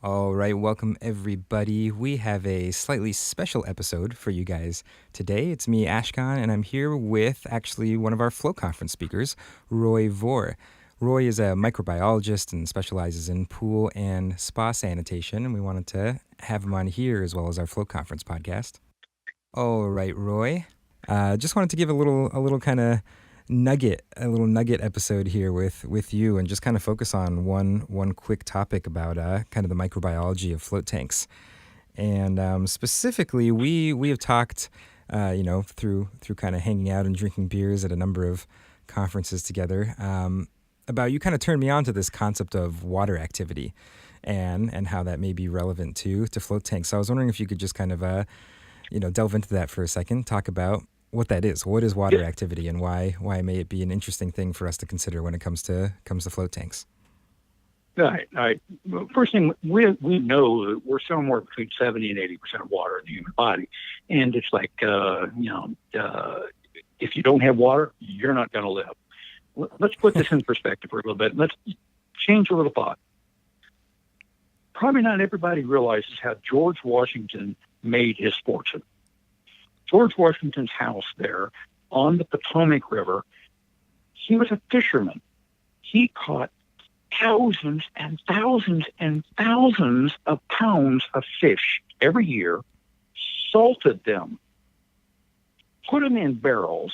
All right, welcome everybody. We have a slightly special episode for you guys today. It's me, Ashkahn, and I'm here with actually one of our Flow Conference speakers, Roy Vore. Roy is a microbiologist and specializes in pool and spa sanitation, and we wanted to have him on here as well as our Flow Conference podcast. All right, Roy. Just wanted to give a little kind of nugget episode here with you, and just kind of focus on one quick topic about kind of the microbiology of float tanks. And specifically, we have talked, through kind of hanging out and drinking beers at a number of conferences together, about you kind of turned me on to this concept of water activity, and how that may be relevant to float tanks. So I was wondering if you could just kind of delve into that for a second, talk about what that is. What is water activity, and why may it be an interesting thing for us to consider when it comes to float tanks? Right. Well, first thing, we know that we're somewhere between 70 and 80% of water in the human body, and it's like if you don't have water, you're not going to live. Let's put this in perspective for a little bit. Let's change a little thought. Probably not everybody realizes how George Washington made his fortune. George Washington's house there on the Potomac River, he was a fisherman. He caught thousands and thousands and thousands of pounds of fish every year, salted them, put them in barrels,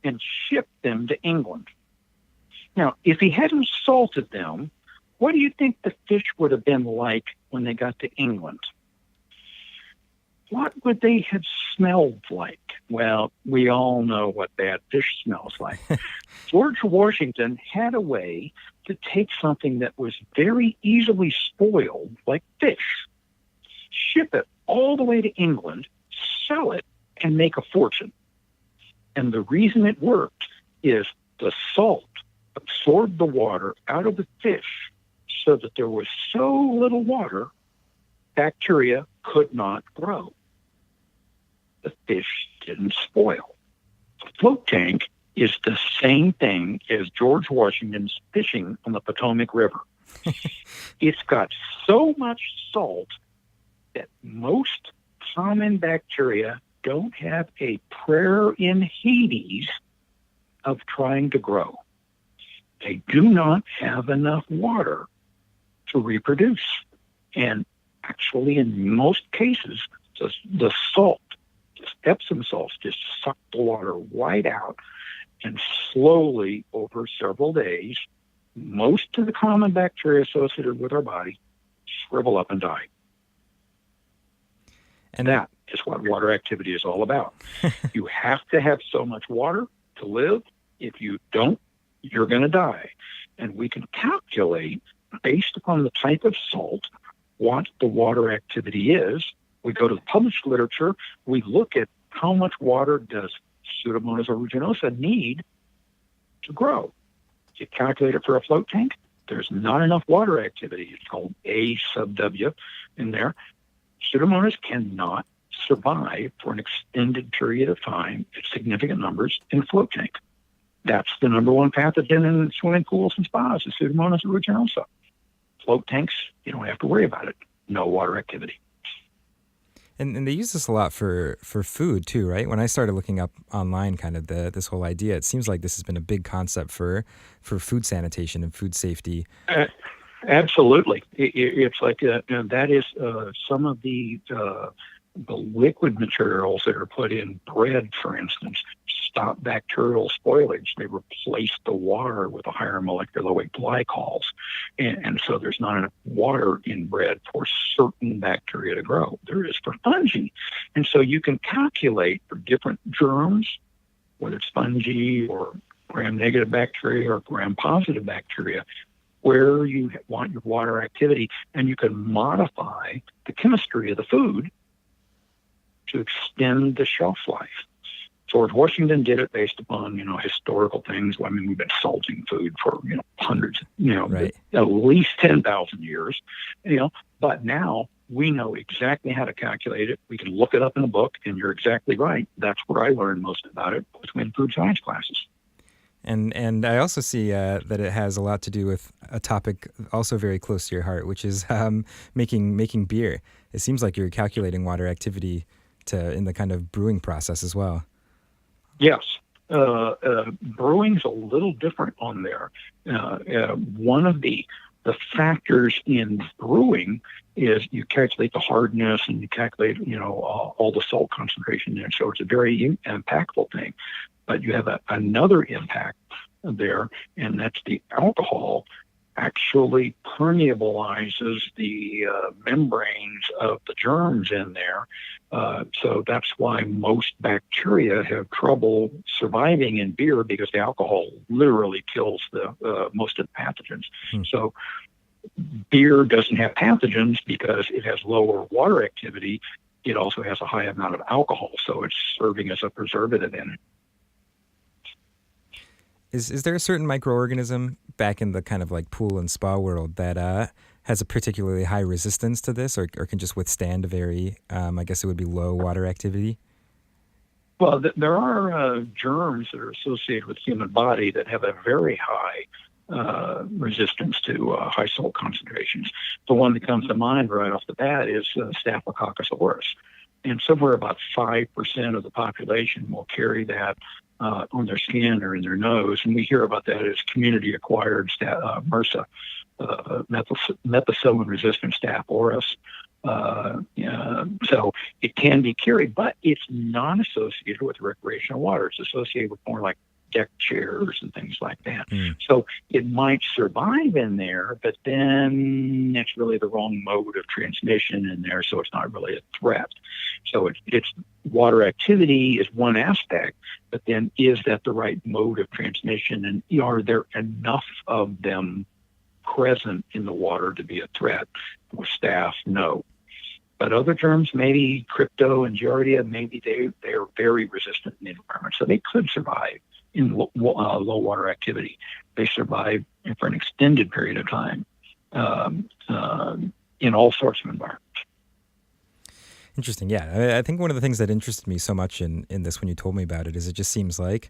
and shipped them to England. Now, if he hadn't salted them, what do you think the fish would have been like when they got to England? What would they have smelled like? Well, we all know what bad fish smells like. George Washington had a way to take something that was very easily spoiled, like fish, ship it all the way to England, sell it, and make a fortune. And the reason it worked is the salt absorbed the water out of the fish so that there was so little water, bacteria could not grow. The fish didn't spoil. A float tank is the same thing as George Washington's fishing on the Potomac River. It's got so much salt that most common bacteria don't have a prayer in Hades of trying to grow. They do not have enough water to reproduce. And actually, in most cases, the salt, Epsom salts, just suck the water right out, and slowly, over several days, most of the common bacteria associated with our body shrivel up and die. And that is what water activity is all about. You have to have so much water to live. If you don't, you're going to die. And we can calculate, based upon the type of salt, what the water activity is. We go to the published literature, we look at how much water does Pseudomonas aeruginosa need to grow. You calculate it for a float tank, there's not enough water activity. It's called A sub W in there. Pseudomonas cannot survive for an extended period of time at significant numbers in a float tank. That's the number one pathogen in swimming pools and spas, is Pseudomonas aeruginosa. Float tanks, you don't have to worry about it. No water activity. And they use this a lot for food too, right? When I started looking up online kind of this whole idea, it seems like this has been a big concept for food sanitation and food safety. Absolutely. It's like that is some of the liquid materials that are put in bread, for instance, stop bacterial spoilage. They replace the water with a higher molecular weight glycols. And so there's not enough water in bread for certain bacteria to grow. There is for fungi. And so you can calculate for different germs, whether it's fungi or gram-negative bacteria or gram-positive bacteria, where you want your water activity, and you can modify the chemistry of the food to extend the shelf life. George Washington did it based upon, historical things. I mean, we've been salting food for, hundreds, Right. at least 10,000 years, but now we know exactly how to calculate it. We can look it up in a book, and you're exactly right. That's where I learned most about it, was in food science classes. And I also see that it has a lot to do with a topic also very close to your heart, which is making beer. It seems like you're calculating water activity in the kind of brewing process as well. Yes. Brewing's a little different on there. One of the factors in brewing is you calculate the hardness and you calculate, all the salt concentration there. So it's a very impactful thing. But you have another impact there, and that's the alcohol actually permeabilizes the membranes of the germs in there. So that's why most bacteria have trouble surviving in beer, because the alcohol literally kills the most of the pathogens. So beer doesn't have pathogens because it has lower water activity. It also has a high amount of alcohol, so it's serving as a preservative in it. Is there a certain microorganism back in the kind of like pool and spa world that has a particularly high resistance to this, or can just withstand a very, I guess it would be low water activity? Well, there are germs that are associated with the human body that have a very high resistance to high salt concentrations. The one that comes to mind right off the bat is Staphylococcus aureus. And somewhere about 5% of the population will carry that on their skin or in their nose. And we hear about that as community-acquired MRSA, methicillin-resistant Staph aureus. So it can be carried, but it's not associated with recreational water. It's associated with more like deck chairs and things like that. So it might survive in there, but then it's really the wrong mode of transmission in there, so it's not really a threat. So it's water activity is one aspect, but then is that the right mode of transmission, and are there enough of them present in the water to be a threat? With staph, no. But other germs, maybe crypto and giardia, maybe they are very resistant in the environment, so they could survive in low water activity. They survive for an extended period of time in all sorts of environments. Interesting. Yeah, I think one of the things that interested me so much in this when you told me about it is it just seems like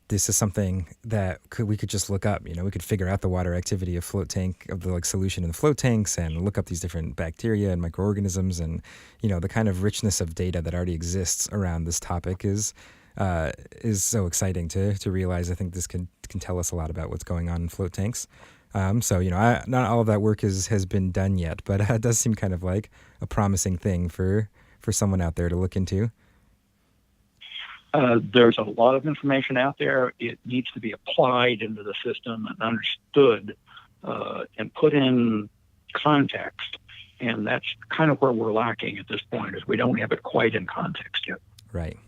this is something that we could just look up. We could figure out the water activity of the solution in the float tanks, and look up these different bacteria and microorganisms, and the kind of richness of data that already exists around this topic is so exciting to realize. I think this can tell us a lot about what's going on in float tanks. So not all of that work has been done yet, but it does seem kind of like a promising thing for someone out there to look into. There's a lot of information out there. It needs to be applied into the system and understood and put in context. And that's kind of where we're lacking at this point, is we don't have it quite in context yet. Right.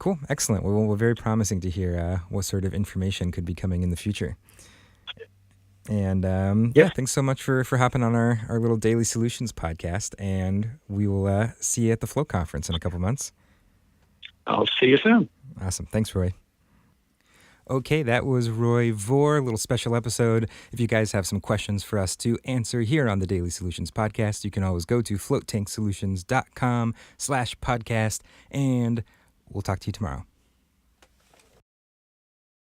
Cool. Excellent. Well, we're very promising to hear what sort of information could be coming in the future. And thanks so much for hopping on our little Daily Solutions podcast. And we will see you at the Float Conference in a couple months. I'll see you soon. Awesome. Thanks, Roy. Okay, that was Roy Vore, a little special episode. If you guys have some questions for us to answer here on the Daily Solutions podcast, you can always go to floattanksolutions.com/podcast, and we'll talk to you tomorrow.